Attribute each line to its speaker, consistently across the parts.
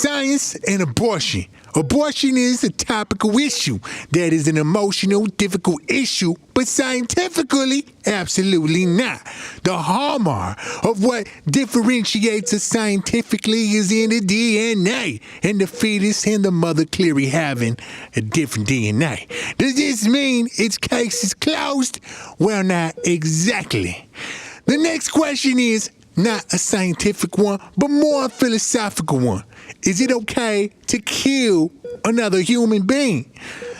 Speaker 1: Science and abortion. Abortion is a topical issue that is an emotional, difficult issue, but scientifically, absolutely not. The hallmark of what differentiates us scientifically is in the DNA, and the fetus and the mother clearly having a different DNA. Does this mean its case is closed? Well, not exactly. The next question is not a scientific one, but more a philosophical one. Is it okay to kill another human being?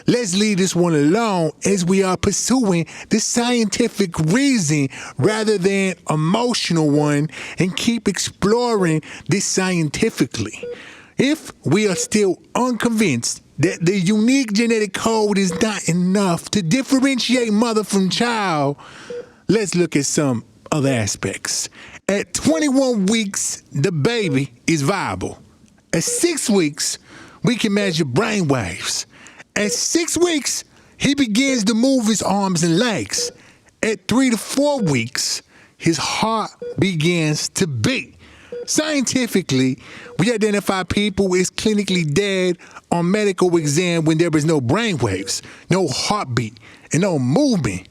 Speaker 1: Let's leave this one alone as we are pursuing the scientific reason rather than emotional one and keep exploring this scientifically. If we are still unconvinced that the unique genetic code is not enough to differentiate mother from child, let's look at some other aspects. At 21 weeks, the baby is viable. At 6 weeks, we can measure brain waves. At 6 weeks, he begins to move his arms and legs. At 3 to 4 weeks, his heart begins to beat. Scientifically, we identify people as clinically dead on medical exam when there is no brain waves, no heartbeat, and no movement.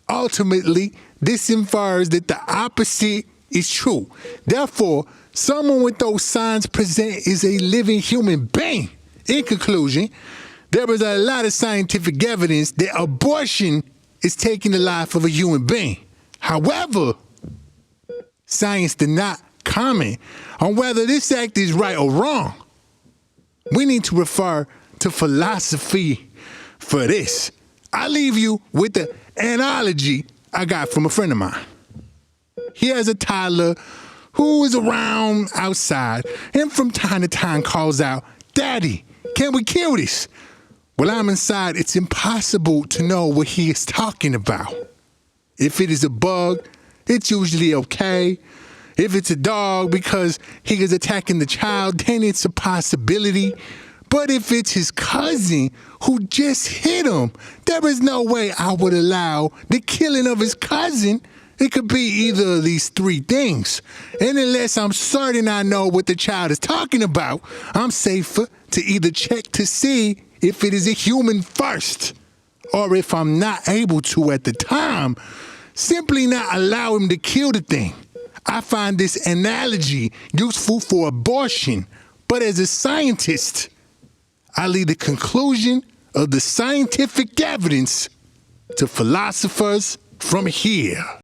Speaker 1: Ultimately, this infers that the opposite is true. Therefore, someone with those signs present is a living human being. In conclusion, there is a lot of scientific evidence that abortion is taking the life of a human being. However, science did not comment on whether this act is right or wrong. We need to refer to philosophy for this. I leave you with the analogy I got from a friend of mine. He has a toddler who is around outside and from time to time calls out, "Daddy, can we kill this?" While I'm inside, it's impossible to know what he is talking about. If it is a bug, it's usually okay. If it's a dog because he is attacking the child, then it's a possibility. But if it's his cousin who just hit him, there is no way I would allow the killing of his cousin. It could be either of these three things. And unless I'm certain I know what the child is talking about, I'm safer to either check to see if it is a human first, or if I'm not able to at the time, simply not allow him to kill the thing. I find this analogy useful for abortion, but as a scientist, I leave the conclusion of the scientific evidence to philosophers from here.